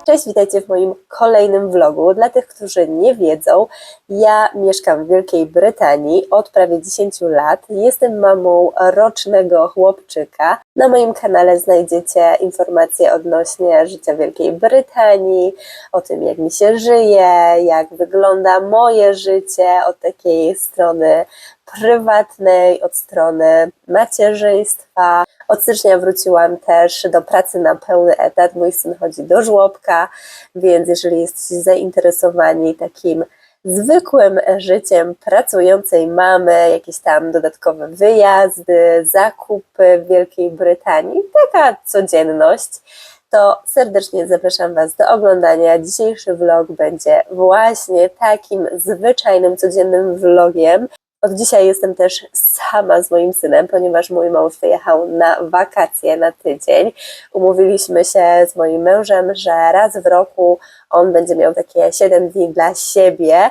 Cześć, witajcie w moim kolejnym vlogu. Dla tych, którzy nie wiedzą, ja mieszkam w Wielkiej Brytanii od prawie 10 lat. Jestem mamą rocznego chłopczyka. Na moim kanale znajdziecie informacje odnośnie życia w Wielkiej Brytanii, o tym, jak mi się żyje, jak wygląda moje życie od takiej strony prywatnej, od strony macierzyństwa. Od stycznia wróciłam też do pracy na pełny etat. Mój syn chodzi do żłobka, więc jeżeli jesteście zainteresowani takim zwykłym życiem pracującej mamy, jakieś tam dodatkowe wyjazdy, zakupy w Wielkiej Brytanii, taka codzienność, to serdecznie zapraszam Was do oglądania. Dzisiejszy vlog będzie właśnie takim zwyczajnym, codziennym vlogiem. Od dzisiaj jestem też sama z moim synem, ponieważ mój mąż wyjechał na wakacje na tydzień. Umówiliśmy się z moim mężem, że raz w roku on będzie miał takie 7 dni dla siebie,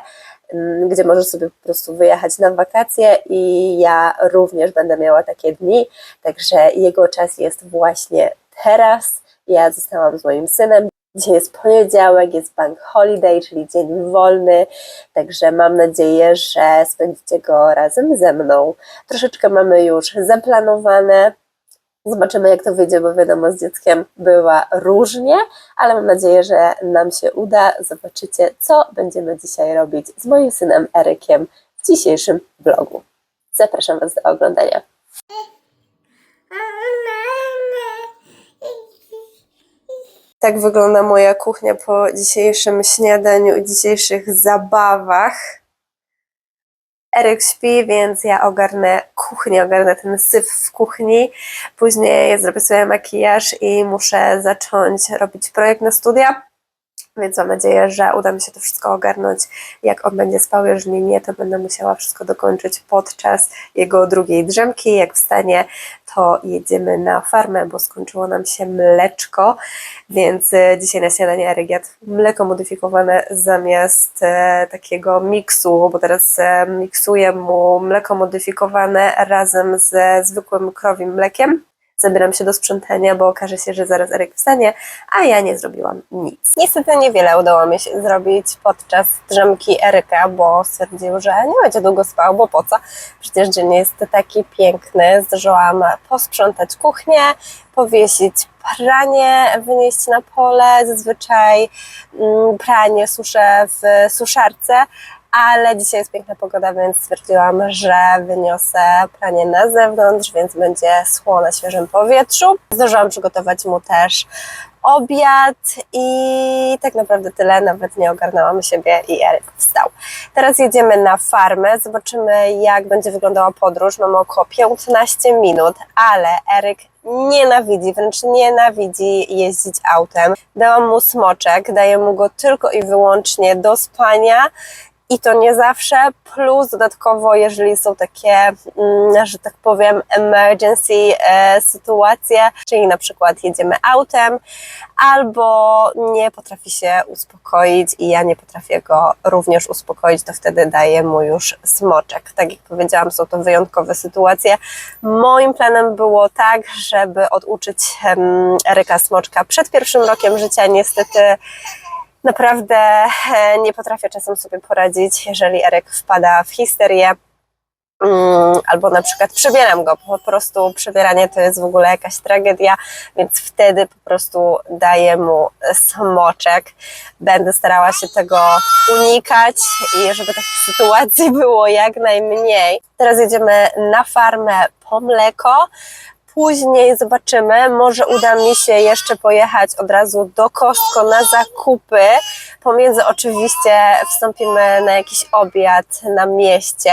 gdzie może sobie po prostu wyjechać na wakacje i ja również będę miała takie dni, także jego czas jest właśnie teraz. Ja zostałam z moim synem. Dzisiaj jest poniedziałek, jest bank holiday, czyli dzień wolny, także mam nadzieję, że spędzicie go razem ze mną. Troszeczkę mamy już zaplanowane, zobaczymy jak to wyjdzie, bo wiadomo, z dzieckiem bywa różnie, ale mam nadzieję, że nam się uda. Zobaczycie, co będziemy dzisiaj robić z moim synem Erykiem w dzisiejszym vlogu. Zapraszam Was do oglądania. Tak wygląda moja kuchnia po dzisiejszym śniadaniu i dzisiejszych zabawach. Eryk śpi, więc ja ogarnę kuchnię, ogarnę ten syf w kuchni. Później zrobię sobie makijaż i muszę zacząć robić projekt na studia. Więc mam nadzieję, że uda mi się to wszystko ogarnąć, jak on będzie spał. Jeżeli nie, to będę musiała wszystko dokończyć podczas jego drugiej drzemki. Jak wstanie, to jedziemy na farmę, bo skończyło nam się mleczko, więc dzisiaj na śniadanie Eryk jadł mleko modyfikowane zamiast takiego miksu, bo teraz miksuję mu mleko modyfikowane razem ze zwykłym krowim mlekiem. Zabieram się do sprzątania, bo okaże się, że zaraz Eryk wstanie, a ja nie zrobiłam nic. Niestety niewiele udało mi się zrobić podczas drzemki Eryka, bo stwierdził, że nie będzie długo spał, bo po co? Przecież dzień jest taki piękny. Zdążyłam posprzątać kuchnię, powiesić pranie, wynieść na pole. Zazwyczaj pranie suszę w suszarce, ale dzisiaj jest piękna pogoda, więc stwierdziłam, że wyniosę pranie na zewnątrz, więc będzie schło na świeżym powietrzu. Zdążyłam przygotować mu też obiad i tak naprawdę tyle, nawet nie ogarnęłam siebie i Eryk wstał. Teraz jedziemy na farmę, zobaczymy jak będzie wyglądała podróż. Mamy około 15 minut, ale Eryk nienawidzi, wręcz nienawidzi jeździć autem. Dałam mu smoczek, daję mu go tylko i wyłącznie do spania. I to nie zawsze, plus dodatkowo, jeżeli są takie, że tak powiem, emergency sytuacje, czyli na przykład jedziemy autem, albo nie potrafi się uspokoić i ja nie potrafię go również uspokoić, to wtedy daję mu już smoczek. Tak jak powiedziałam, są to wyjątkowe sytuacje. Moim planem było tak, żeby oduczyć Eryka smoczka przed pierwszym rokiem życia. Niestety naprawdę nie potrafię czasem sobie poradzić, jeżeli Eryk wpada w histerię albo na przykład przebieram go. Po prostu przebieranie to jest w ogóle jakaś tragedia, więc wtedy po prostu daję mu smoczek. Będę starała się tego unikać i żeby takich sytuacji było jak najmniej. Teraz jedziemy na farmę po mleko. Później zobaczymy, może uda mi się jeszcze pojechać od razu do Costco na zakupy. Pomiędzy oczywiście wstąpimy na jakiś obiad na mieście.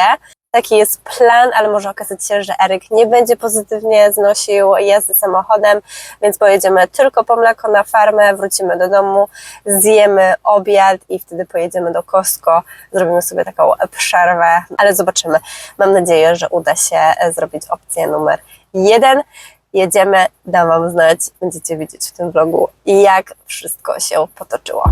Taki jest plan, ale może okazać się, że Eryk nie będzie pozytywnie znosił jazdy samochodem, więc pojedziemy tylko po mleko na farmę, wrócimy do domu, zjemy obiad i wtedy pojedziemy do Costco, zrobimy sobie taką przerwę, ale zobaczymy. Mam nadzieję, że uda się zrobić opcję numer 1. Jedziemy, dam Wam znać, będziecie widzieć w tym vlogu, jak wszystko się potoczyło.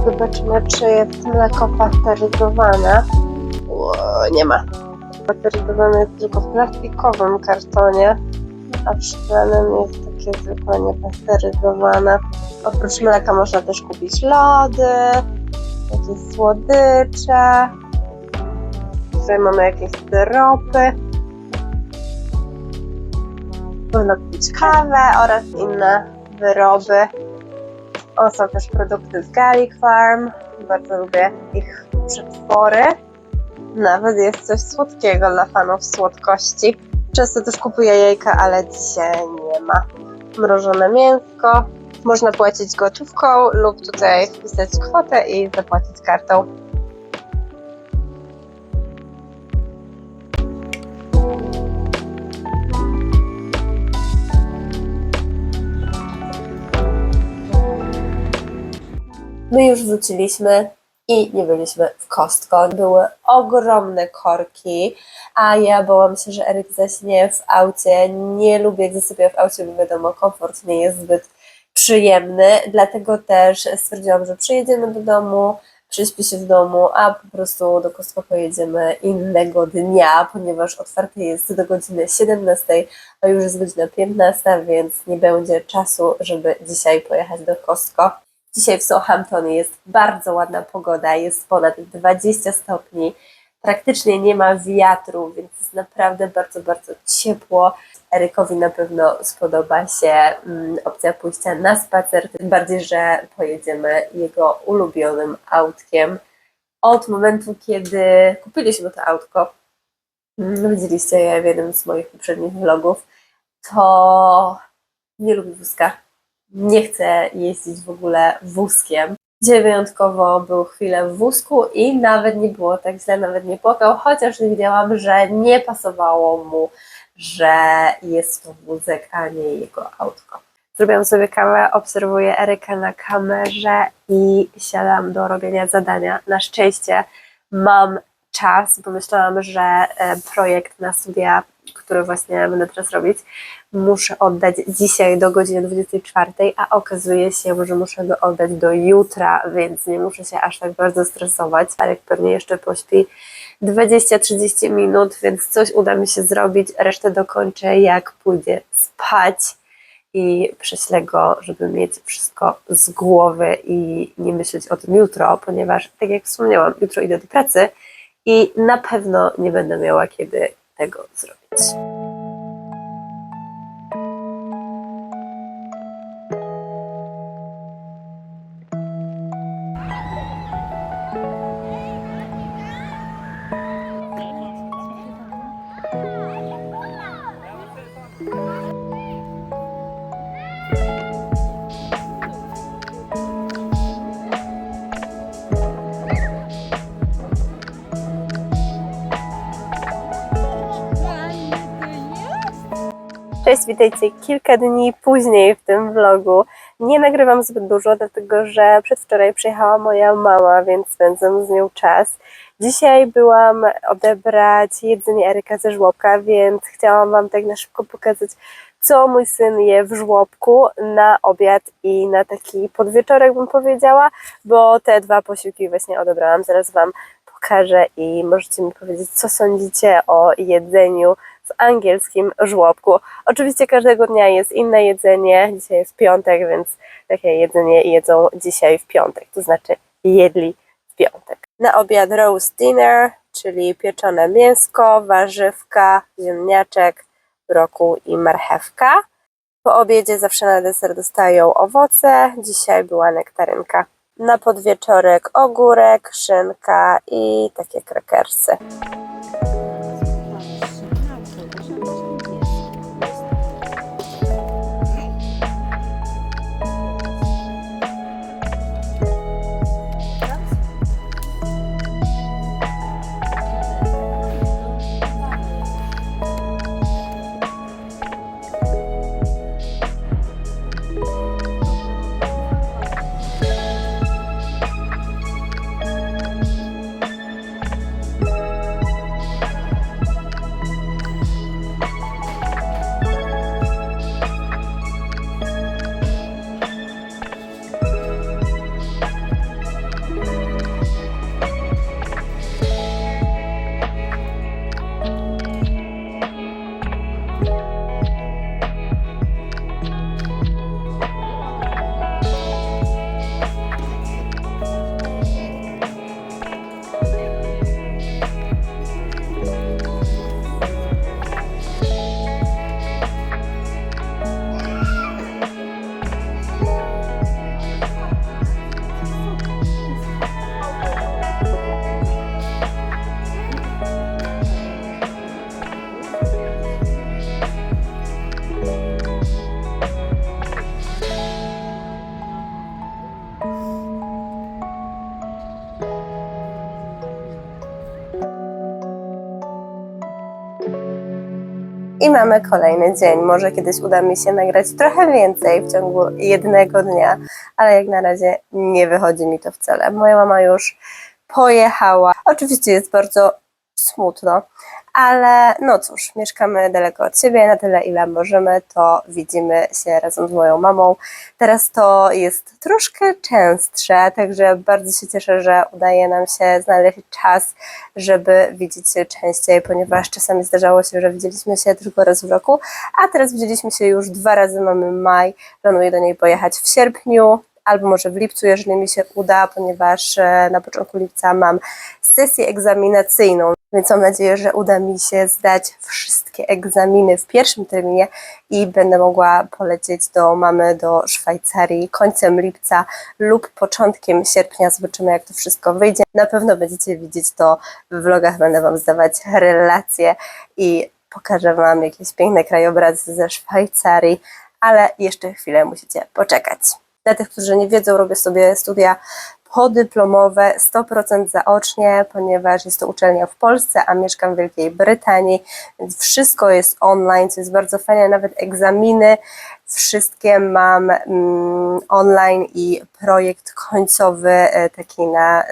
Zobaczymy, czy jest mleko pasteryzowane. Nie ma. Pasteryzowane jest tylko w plastikowym kartonie, a w szklanym jest takie zwykłe niepasteryzowane. Oprócz mleka można też kupić lody, jakieś słodycze. Tutaj mamy jakieś syropy. Można kupić kawę oraz inne wyroby. Są też produkty z Garlic Farm. Bardzo lubię ich przetwory. Nawet jest coś słodkiego dla fanów słodkości. Często też kupuję jajka, ale dzisiaj nie ma. Mrożone mięsko. Można płacić gotówką lub tutaj wpisać kwotę i zapłacić kartą. My już wróciliśmy i nie byliśmy w Costco. Były ogromne korki, a ja bałam się, że Eryk zaśnie w aucie. Nie lubię, gdy sypię w aucie, bo wiadomo, komfort nie jest zbyt przyjemny. Dlatego też stwierdziłam, że przyjedziemy do domu, prześpi się w domu, a po prostu do Costco pojedziemy innego dnia, ponieważ otwarte jest do godziny 17, a już jest godzina 15, więc nie będzie czasu, żeby dzisiaj pojechać do Costco. Dzisiaj w Southamptonie jest bardzo ładna pogoda, jest ponad 20 stopni, praktycznie nie ma wiatru, więc jest naprawdę bardzo, bardzo ciepło. Erykowi na pewno spodoba się opcja pójścia na spacer, tym bardziej, że pojedziemy jego ulubionym autkiem. Od momentu, kiedy kupiliśmy to autko, widzieliście je w jednym z moich poprzednich vlogów, to nie lubi wózka. Nie chce jeździć w ogóle wózkiem. Dzisiaj wyjątkowo był chwilę w wózku i nawet nie było tak źle, nawet nie płakał, chociaż widziałam, że nie pasowało mu, że jest to wózek, a nie jego autko. Zrobiłam sobie kawę, obserwuję Eryka na kamerze i siadam do robienia zadania. Na szczęście mam czas, bo myślałam, że projekt na studia, który właśnie będę teraz robić, muszę oddać dzisiaj do godziny 24, a okazuje się, że muszę go oddać do jutra, więc nie muszę się aż tak bardzo stresować. Eryk pewnie jeszcze pośpi 20-30 minut, więc coś uda mi się zrobić, resztę dokończę jak pójdzie spać i prześlę go, żeby mieć wszystko z głowy i nie myśleć o tym jutro, ponieważ tak jak wspomniałam, jutro idę do pracy i na pewno nie będę miała kiedy tego zrobić. Cześć, witajcie kilka dni później w tym vlogu. Nie nagrywam zbyt dużo, dlatego że przedwczoraj przyjechała moja mama, więc spędzam z nią czas. Dzisiaj byłam odebrać jedzenie Eryka ze żłobka, więc chciałam Wam tak na szybko pokazać, co mój syn je w żłobku na obiad i na taki podwieczorek, bym powiedziała, bo te dwa posiłki właśnie odebrałam. Zaraz Wam pokażę i możecie mi powiedzieć, co sądzicie o jedzeniu w angielskim żłobku. Oczywiście każdego dnia jest inne jedzenie, dzisiaj jest piątek, więc takie jedzenie jedzą dzisiaj w piątek, to znaczy jedli w piątek. Na obiad roast dinner, czyli pieczone mięsko, warzywka, ziemniaczek, brokuł i marchewka. Po obiedzie zawsze na deser dostają owoce, dzisiaj była nektarynka. Na podwieczorek ogórek, szynka i takie krakersy. I mamy kolejny dzień. Może kiedyś uda mi się nagrać trochę więcej w ciągu jednego dnia, ale jak na razie nie wychodzi mi to wcale. Moja mama już pojechała. Oczywiście jest bardzo smutno, ale no cóż, mieszkamy daleko od siebie, na tyle ile możemy, to widzimy się razem z moją mamą. Teraz to jest troszkę częstsze, także bardzo się cieszę, że udaje nam się znaleźć czas, żeby widzieć się częściej, ponieważ czasami zdarzało się, że widzieliśmy się tylko raz w roku, a teraz widzieliśmy się już 2 razy, mamy maj, planuję do niej pojechać w sierpniu, albo może w lipcu, jeżeli mi się uda, ponieważ na początku lipca mam sesję egzaminacyjną, więc mam nadzieję, że uda mi się zdać wszystkie egzaminy w pierwszym terminie i będę mogła polecieć do mamy do Szwajcarii końcem lipca lub początkiem sierpnia. Zobaczymy, jak to wszystko wyjdzie. Na pewno będziecie widzieć to w vlogach, będę Wam zdawać relacje i pokażę Wam jakieś piękne krajobrazy ze Szwajcarii, ale jeszcze chwilę musicie poczekać. Dla tych, którzy nie wiedzą, robię sobie studia podyplomowe 100% zaocznie, ponieważ jest to uczelnia w Polsce, a mieszkam w Wielkiej Brytanii, więc wszystko jest online, co jest bardzo fajne, nawet egzaminy wszystkie mam online i projekt końcowy taki na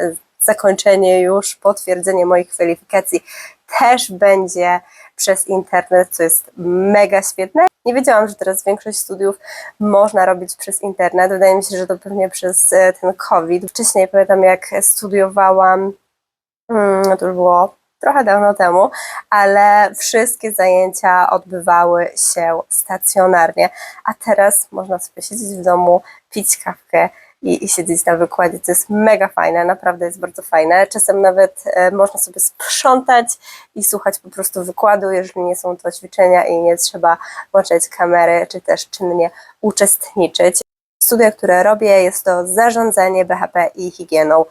zakończenie już, potwierdzenie moich kwalifikacji też będzie przez internet, co jest mega świetne. Nie wiedziałam, że teraz większość studiów można robić przez internet. Wydaje mi się, że to pewnie przez ten COVID. Wcześniej pamiętam, jak studiowałam, to już było trochę dawno temu, ale wszystkie zajęcia odbywały się stacjonarnie, a teraz można sobie siedzieć w domu, pić kawkę i siedzieć na wykładzie, to jest mega fajne, naprawdę jest bardzo fajne. Czasem nawet można sobie sprzątać i słuchać po prostu wykładu, jeżeli nie są to ćwiczenia i nie trzeba włączać kamery, czy też czynnie uczestniczyć. Studia, które robię, jest to zarządzanie BHP i higieną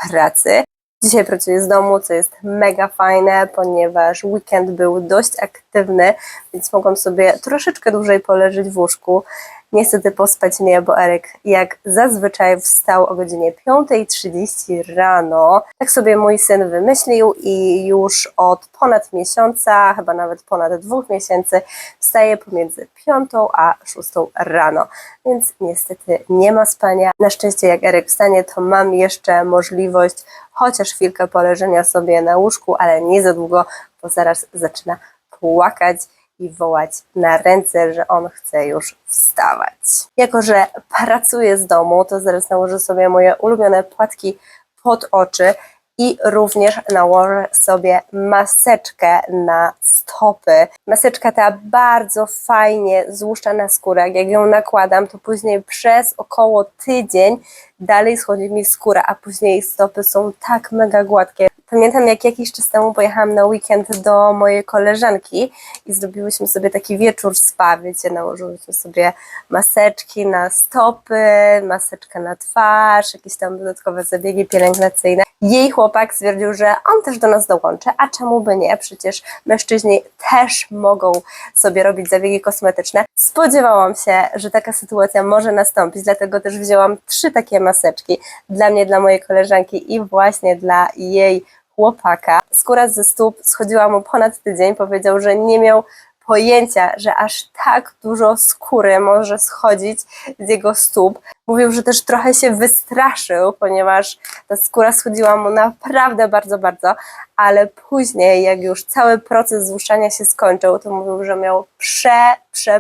pracy. Dzisiaj pracuję z domu, co jest mega fajne, ponieważ weekend był dość aktywny, więc mogłam sobie troszeczkę dłużej poleżeć w łóżku. Niestety pospać nie, bo Eryk jak zazwyczaj wstał o godzinie 5:30 rano. Tak sobie mój syn wymyślił i już od ponad miesiąca, chyba nawet ponad 2 miesięcy wstaje pomiędzy 5 a 6 rano. Więc niestety nie ma spania. Na szczęście jak Eryk wstanie, to mam jeszcze możliwość chociaż chwilkę poleżenia sobie na łóżku, ale nie za długo, bo zaraz zaczyna płakać i wołać na ręce, że on chce już wstawać. Jako że pracuję z domu, to zaraz nałożę sobie moje ulubione płatki pod oczy i również nałożę sobie maseczkę na stopy. Maseczka ta bardzo fajnie złuszcza na skórę. Jak ją nakładam, to później przez około tydzień dalej schodzi mi skóra, a później stopy są tak mega gładkie. Pamiętam, jak jakiś czas temu pojechałam na weekend do mojej koleżanki i zrobiłyśmy sobie taki wieczór spa, wiecie, nałożyłyśmy sobie maseczki na stopy, maseczkę na twarz, jakieś tam dodatkowe zabiegi pielęgnacyjne. Jej chłopak stwierdził, że on też do nas dołączy, a czemu by nie? Przecież mężczyźni też mogą sobie robić zabiegi kosmetyczne. Spodziewałam się, że taka sytuacja może nastąpić, dlatego też wzięłam 3 takie maseczki dla mnie, dla mojej koleżanki i właśnie dla jej chłopaka. Skóra ze stóp schodziła mu ponad tydzień, powiedział, że nie miał pojęcia, że aż tak dużo skóry może schodzić z jego stóp. Mówił, że też trochę się wystraszył, ponieważ ta skóra schodziła mu naprawdę bardzo, bardzo, ale później, jak już cały proces złuszczania się skończył, to mówił, że miał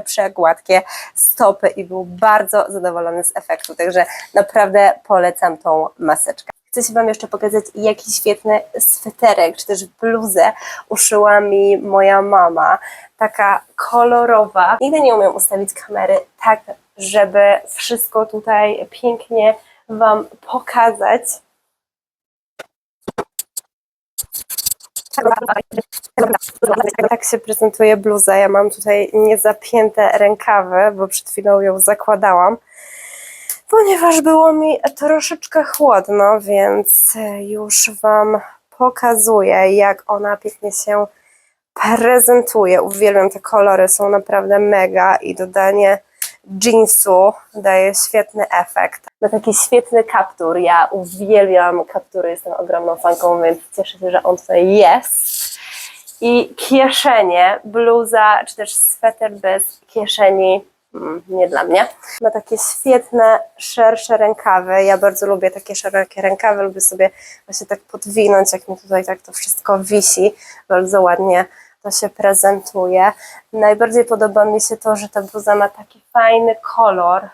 przegładkie stopy i był bardzo zadowolony z efektu, także naprawdę polecam tą maseczkę. Chcę się Wam jeszcze pokazać, jaki świetny sweterek, czy też bluzę uszyła mi moja mama. Taka kolorowa. Nigdy nie umiem ustawić kamery tak, żeby wszystko tutaj pięknie Wam pokazać. Tak się prezentuje bluza. Ja mam tutaj niezapięte rękawy, bo przed chwilą ją zakładałam, ponieważ było mi troszeczkę chłodno, więc już Wam pokazuję, jak ona pięknie się prezentuje. Uwielbiam te kolory, są naprawdę mega i dodanie jeansu daje świetny efekt. Ma taki świetny kaptur, ja uwielbiam kaptury, jestem ogromną fanką, więc cieszę się, że on tutaj jest. I kieszenie, bluza czy też sweter bez kieszeni, nie dla mnie. Ma takie świetne, szersze rękawy. Ja bardzo lubię takie szerokie rękawy, lubię sobie właśnie tak podwinąć, jak mi tutaj tak to wszystko wisi. Bardzo ładnie to się prezentuje. Najbardziej podoba mi się to, że ta bluza ma taki fajny kolor.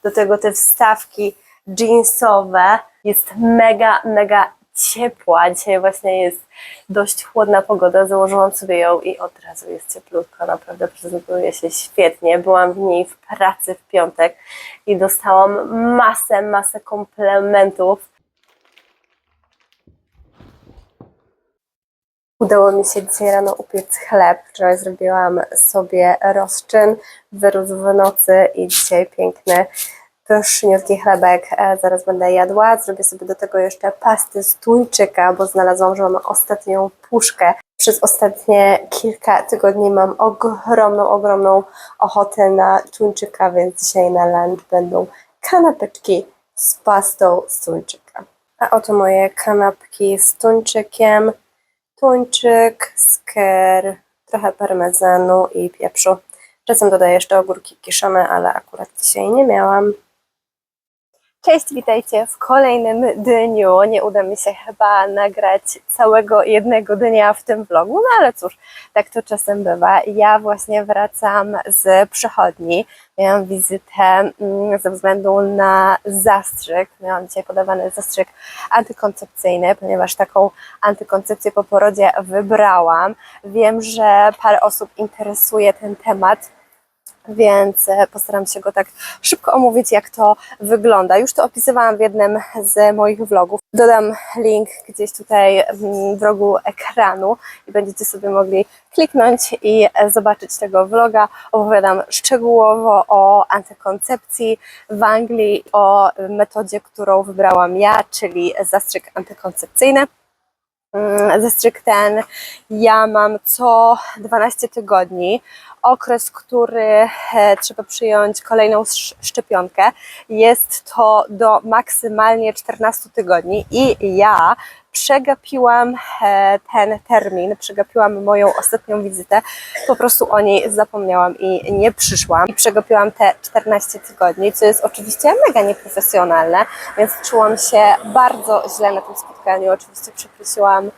Do tego te wstawki jeansowe. Jest mega, mega ciepła. Dzisiaj właśnie jest dość chłodna pogoda. Założyłam sobie ją i od razu jest cieplutko. Naprawdę prezentuje się świetnie. Byłam w niej w pracy w piątek i dostałam masę komplementów. Udało mi się dzisiaj rano upiec chleb. Wczoraj zrobiłam sobie rozczyn, wyrósł w nocy i dzisiaj piękny, pyszniutki chlebek zaraz będę jadła. Zrobię sobie do tego jeszcze pasty z tuńczyka, bo znalazłam, że mam ostatnią puszkę. Przez ostatnie kilka tygodni mam ogromną ochotę na tuńczyka, więc dzisiaj na lunch będą kanapeczki z pastą z tuńczyka. A oto moje kanapki z tuńczykiem. Tuńczyk, sker, trochę parmezanu i pieprzu. Czasem dodaję jeszcze ogórki kiszone, ale akurat dzisiaj nie miałam. Cześć, witajcie w kolejnym dniu. Nie uda mi się chyba nagrać całego jednego dnia w tym vlogu, no ale cóż, tak to czasem bywa. Ja właśnie wracam z przychodni. Miałam wizytę ze względu na zastrzyk. Miałam dzisiaj podawany zastrzyk antykoncepcyjny, ponieważ taką antykoncepcję po porodzie wybrałam. Wiem, że parę osób interesuje ten temat, więc postaram się go tak szybko omówić, jak to wygląda. Już to opisywałam w jednym z moich vlogów. Dodam link gdzieś tutaj w rogu ekranu i będziecie sobie mogli kliknąć i zobaczyć tego vloga. Opowiadam szczegółowo o antykoncepcji w Anglii, o metodzie, którą wybrałam ja, czyli zastrzyk antykoncepcyjny. Zastrzyk ten ja mam co 12 tygodni. Okres, który trzeba przyjąć kolejną szczepionkę, jest to do maksymalnie 14 tygodni i ja przegapiłam ten termin, przegapiłam moją ostatnią wizytę, po prostu o niej zapomniałam i nie przyszłam i przegapiłam te 14 tygodni, co jest oczywiście mega nieprofesjonalne, więc czułam się bardzo źle na tym spotkaniu. Oczywiście przeprosiłam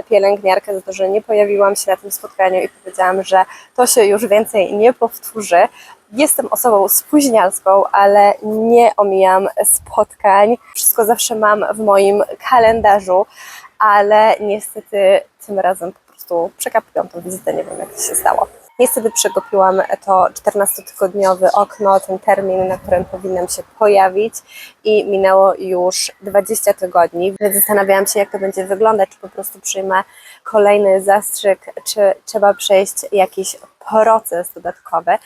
pielęgniarkę za to, że nie pojawiłam się na tym spotkaniu i powiedziałam, że to się już więcej nie powtórzy. Jestem osobą spóźnialską, ale nie omijam spotkań. Wszystko zawsze mam w moim kalendarzu, ale niestety tym razem po prostu przegapiłam tą wizytę, nie wiem jak to się stało. Niestety przegapiłam to 14-tygodniowy okno, ten termin, na którym powinnam się pojawić i minęło już 20 tygodni, więc zastanawiałam się, jak to będzie wyglądać, czy po prostu przyjmę kolejny zastrzyk, czy trzeba przejść jakiś proces dodatkowy.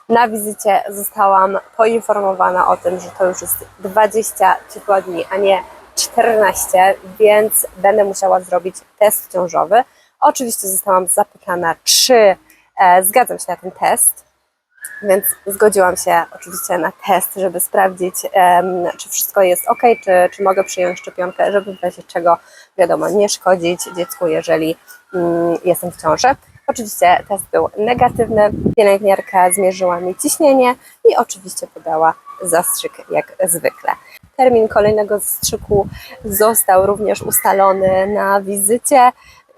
Na wizycie zostałam poinformowana o tym, że to już jest 20 tygodni, a nie 14, więc będę musiała zrobić test ciążowy. Oczywiście zostałam zapytana, czy zgadzam się na ten test, więc zgodziłam się oczywiście na test, żeby sprawdzić, czy wszystko jest ok, czy mogę przyjąć szczepionkę, żeby w razie czego, wiadomo, nie szkodzić dziecku, jeżeli jestem w ciąży. Oczywiście test był negatywny, pielęgniarka zmierzyła mi ciśnienie i oczywiście podała zastrzyk jak zwykle. Termin kolejnego zastrzyku został również ustalony na wizycie.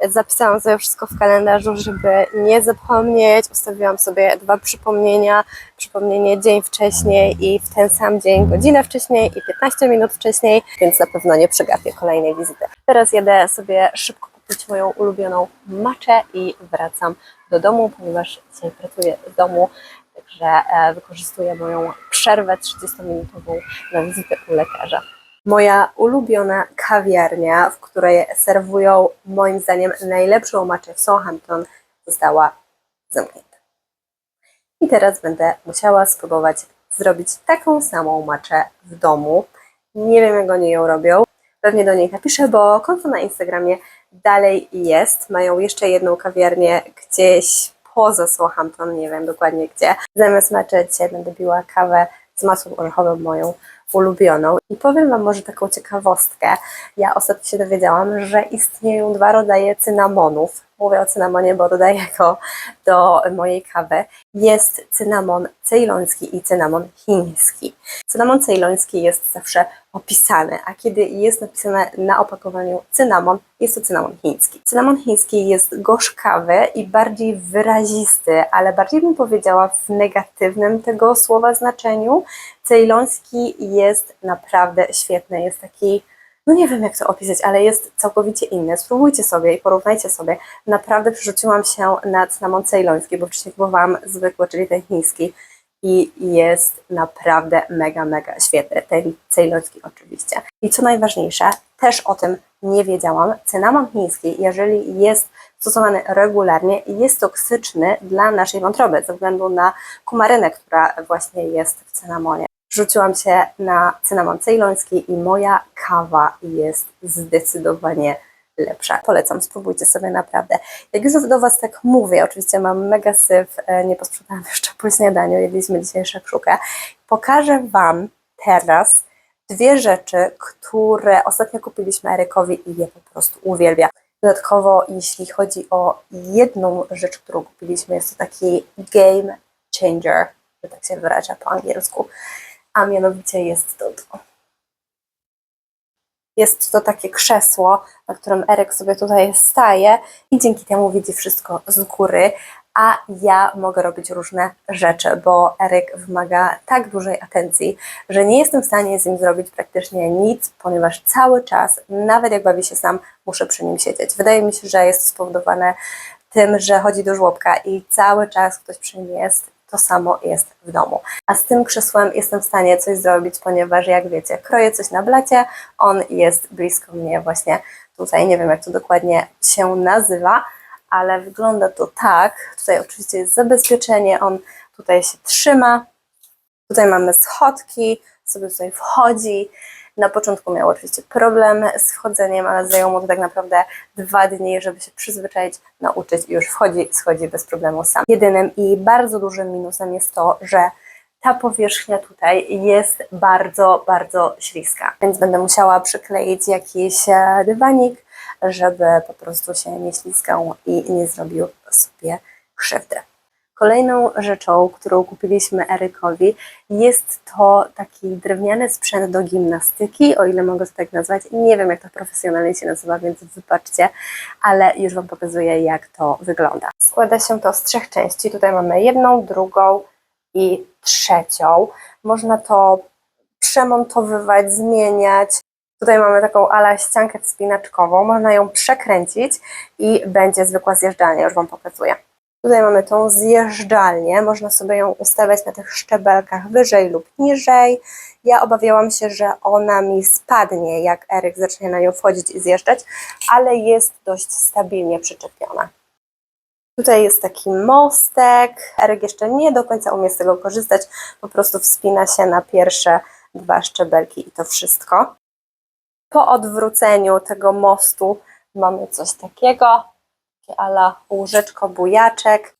Zapisałam sobie wszystko w kalendarzu, żeby nie zapomnieć. Ustawiłam sobie 2 przypomnienia. Przypomnienie dzień wcześniej i w ten sam dzień godzinę wcześniej i 15 minut wcześniej, więc na pewno nie przegapię kolejnej wizyty. Teraz jedę sobie szybko kupić moją ulubioną matchę i wracam do domu, ponieważ dzisiaj pracuję z domu, także wykorzystuję moją przerwę 30-minutową na wizytę u lekarza. Moja ulubiona kawiarnia, w której serwują moim zdaniem najlepszą matchę w Southampton, została zamknięta. I teraz będę musiała spróbować zrobić taką samą matchę w domu. Nie wiem, jak oni ją robią. Pewnie do niej napiszę, bo konto na Instagramie dalej jest. Mają jeszcze jedną kawiarnię gdzieś poza Southampton, nie wiem dokładnie gdzie. Zamiast matchy dzisiaj będę piła kawę z masłem orzechowym moją ulubioną. I powiem Wam może taką ciekawostkę. Ja ostatnio się dowiedziałam, że istnieją 2 rodzaje cynamonów. Mówię o cynamonie, bo dodaję go do mojej kawy. Jest cynamon ceyloński i cynamon chiński. Cynamon ceyloński jest zawsze opisany, a kiedy jest napisane na opakowaniu cynamon, jest to cynamon chiński. Cynamon chiński jest gorzkawy i bardziej wyrazisty, ale bardziej bym powiedziała w negatywnym tego słowa znaczeniu. Ceyloński jest naprawdę świetny, jest taki, no nie wiem jak to opisać, ale jest całkowicie inny. Spróbujcie sobie i porównajcie sobie. Naprawdę przerzuciłam się na cynamon ceyloński, bo wcześniej próbowałam zwykły, czyli ten chiński i jest naprawdę mega, mega świetny. Ten ceyloński oczywiście. I co najważniejsze, też o tym nie wiedziałam, cynamon chiński, jeżeli jest stosowany regularnie, jest toksyczny dla naszej wątroby ze względu na kumarynę, która właśnie jest w cynamonie. Rzuciłam się na cynamon ceyloński i moja kawa jest zdecydowanie lepsza. Polecam, spróbujcie sobie naprawdę. Jak już do Was tak mówię, oczywiście mam mega syf, nie posprzątałam jeszcze po śniadaniu, jedliśmy dzisiaj szakszukę. Pokażę Wam teraz 2 rzeczy, które ostatnio kupiliśmy Erykowi i je po prostu uwielbia. Dodatkowo, jeśli chodzi o jedną rzecz, którą kupiliśmy, jest to taki game changer, że tak się wyraża po angielsku, a mianowicie jest to takie krzesło, na którym Eryk sobie tutaj staje i dzięki temu widzi wszystko z góry, a ja mogę robić różne rzeczy, bo Eryk wymaga tak dużej atencji, że nie jestem w stanie z nim zrobić praktycznie nic, ponieważ cały czas, nawet jak bawi się sam, muszę przy nim siedzieć. Wydaje mi się, że jest to spowodowane tym, że chodzi do żłobka i cały czas ktoś przy nim jest. To samo jest w domu. A z tym krzesłem jestem w stanie coś zrobić, ponieważ jak wiecie, kroję coś na blacie, on jest blisko mnie właśnie tutaj, nie wiem jak to dokładnie się nazywa, ale wygląda to tak. Tutaj oczywiście jest zabezpieczenie, on tutaj się trzyma. Tutaj mamy schodki, sobie tutaj wchodzi. Na początku miał oczywiście problem z wchodzeniem, ale zajęło mu to tak naprawdę 2 dni, żeby się przyzwyczaić, nauczyć i już schodzi bez problemu sam. Jedynym i bardzo dużym minusem jest to, że ta powierzchnia tutaj jest bardzo, bardzo śliska, więc będę musiała przykleić jakiś dywanik, żeby po prostu się nie śliskał i nie zrobił sobie krzywdy. Kolejną rzeczą, którą kupiliśmy Erykowi, jest to taki drewniany sprzęt do gimnastyki, o ile mogę to tak nazwać. Nie wiem, jak to profesjonalnie się nazywa, więc wybaczcie, ale już Wam pokazuję, jak to wygląda. Składa się to z 3 części. Tutaj mamy jedną, drugą i trzecią. Można to przemontowywać, zmieniać. Tutaj mamy taką ala ściankę wspinaczkową. Można ją przekręcić i będzie zwykła zjeżdżalnia. Już Wam pokazuję. Tutaj mamy tą zjeżdżalnię, można sobie ją ustawiać na tych szczebelkach wyżej lub niżej. Ja obawiałam się, że ona mi spadnie, jak Eryk zacznie na nią wchodzić i zjeżdżać, ale jest dość stabilnie przyczepiona. Tutaj jest taki mostek. Eryk jeszcze nie do końca umie z tego korzystać, po prostu wspina się na pierwsze 2 szczebelki i to wszystko. Po odwróceniu tego mostu mamy coś takiego. Ala łóżeczko, bujaczek.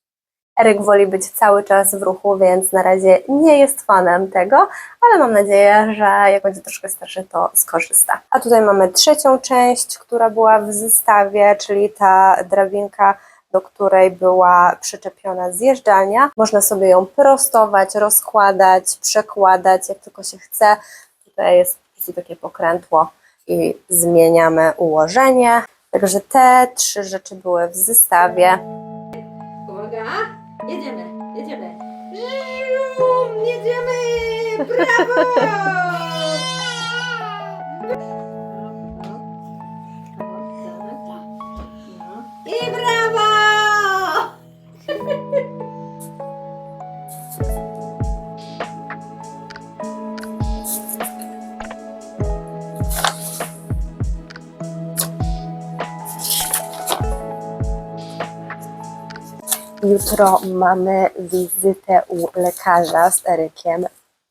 Eryk woli być cały czas w ruchu, więc na razie nie jest fanem tego, ale mam nadzieję, że jak będzie troszkę starszy, to skorzysta. A tutaj mamy trzecią część, która była w zestawie, czyli ta drabinka, do której była przyczepiona zjeżdżalnia. Można sobie ją prostować, rozkładać, przekładać, jak tylko się chce. Tutaj jest po prostu takie pokrętło i zmieniamy ułożenie. Także te 3 rzeczy były w zestawie. Uwaga, jedziemy. Żum, jedziemy! Brawo! I brawo! Jutro mamy wizytę u lekarza z Erykiem,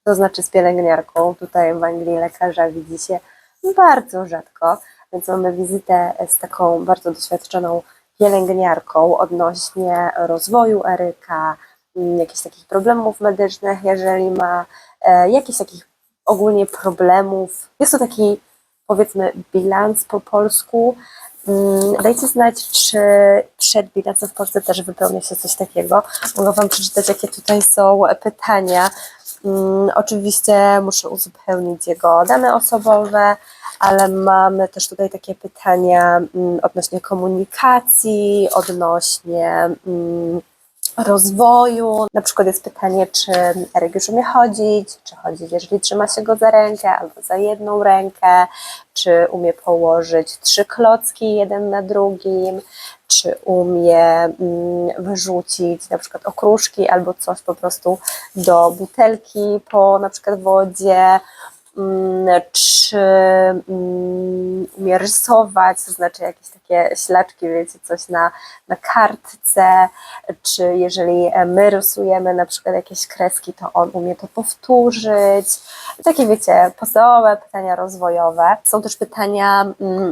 to znaczy z pielęgniarką. Tutaj w Anglii lekarza widzi się bardzo rzadko, więc mamy wizytę z taką bardzo doświadczoną pielęgniarką odnośnie rozwoju Eryka, jakichś takich problemów medycznych, jeżeli ma, jakichś takich ogólnie problemów. Jest to taki, powiedzmy, bilans po polsku. Dajcie znać, czy przed bilansem w Polsce też wypełnia się coś takiego. Mogę Wam przeczytać, jakie tutaj są pytania. Oczywiście muszę uzupełnić jego dane osobowe, ale mamy też tutaj takie pytania odnośnie komunikacji, odnośnie rozwoju. Na przykład jest pytanie, czy Eryk już umie chodzić, czy chodzi, jeżeli trzyma się go za rękę albo za jedną rękę, czy umie położyć 3 klocki jeden na drugim, czy umie wyrzucić na przykład okruszki albo coś po prostu do butelki po na przykład wodzie, czy umie rysować, to znaczy jakieś takie ślaczki, wiecie, coś na kartce, czy jeżeli my rysujemy na przykład jakieś kreski, to on umie to powtórzyć. Takie, wiecie, podstawowe pytania rozwojowe. Są też pytania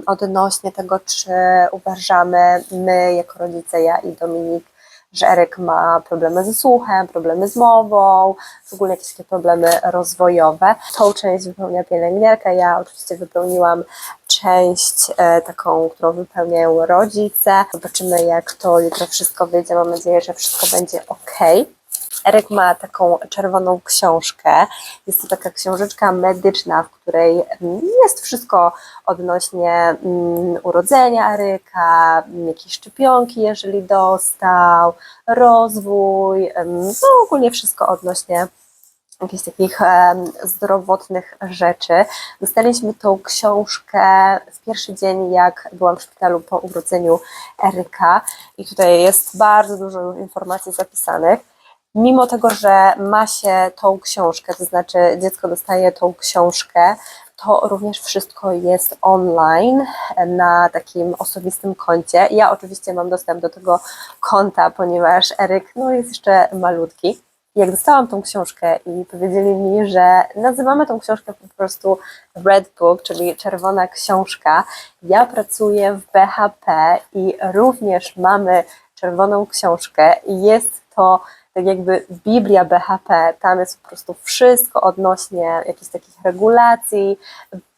odnośnie tego, czy uważamy my jako rodzice, ja i Dominik, że Eryk ma problemy ze słuchem, problemy z mową, w ogóle jakieś takie problemy rozwojowe. Tą część wypełnia pielęgniarka, ja oczywiście wypełniłam część taką, którą wypełniają rodzice. Zobaczymy, jak to jutro wszystko wyjdzie, mam nadzieję, że wszystko będzie ok. Eryk ma taką czerwoną książkę. Jest to taka książeczka medyczna, w której jest wszystko odnośnie urodzenia Eryka, jakieś szczepionki, jeżeli dostał, rozwój, no ogólnie wszystko odnośnie jakichś takich zdrowotnych rzeczy. Dostaliśmy tą książkę w pierwszy dzień, jak byłam w szpitalu po urodzeniu Eryka i tutaj jest bardzo dużo informacji zapisanych. Mimo tego, że ma się tą książkę, to znaczy dziecko dostaje tą książkę, to również wszystko jest online na takim osobistym koncie. Ja oczywiście mam dostęp do tego konta, ponieważ Eryk jest jeszcze malutki. Jak dostałam tą książkę i powiedzieli mi, że nazywamy tą książkę po prostu Red Book, czyli czerwona książka, ja pracuję w BHP i również mamy czerwoną książkę i jest to tak jakby Biblia BHP, tam jest po prostu wszystko odnośnie jakichś takich regulacji,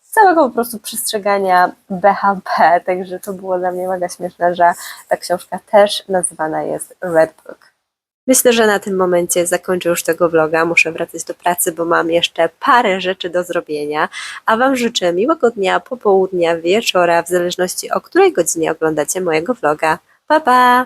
całego po prostu przestrzegania BHP, także to było dla mnie mega śmieszne, że ta książka też nazywana jest Red Book. Myślę, że na tym momencie zakończę już tego vloga, muszę wracać do pracy, bo mam jeszcze parę rzeczy do zrobienia, a Wam życzę miłego dnia, popołudnia, wieczora, w zależności o której godzinie oglądacie mojego vloga. Pa, pa!